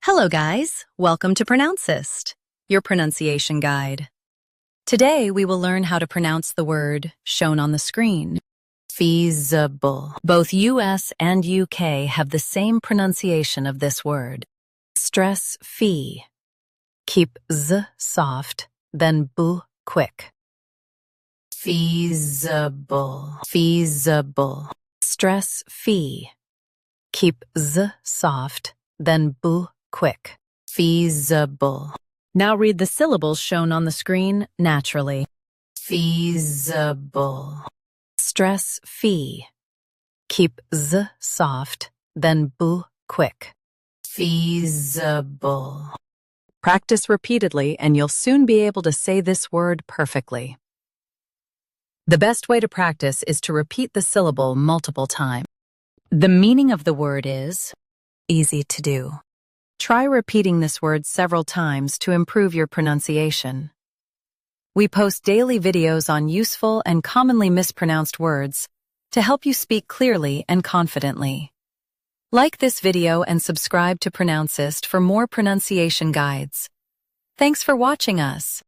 Hello guys, welcome to Pronouncist, your pronunciation guide. Today we will learn how to pronounce the word shown on the screen. Feasible. Both US and UK have the same pronunciation of this word. Stress fee. Keep z soft, then b quick. Feasible. Feasible. Stress fee. Keep z soft, then b quick. Feasible. Now read the syllables shown on the screen naturally. Feasible. Stress fee. Keep z soft, then b quick. Feasible. Practice repeatedly and you'll soon be able to say this word perfectly. The best way to practice is to repeat the syllable multiple times. The meaning of the word is easy to do. Try repeating this word several times to improve your pronunciation. We post daily videos on useful and commonly mispronounced words to help you speak clearly and confidently. Like this video and subscribe to Pronouncist for more pronunciation guides. Thanks for watching us.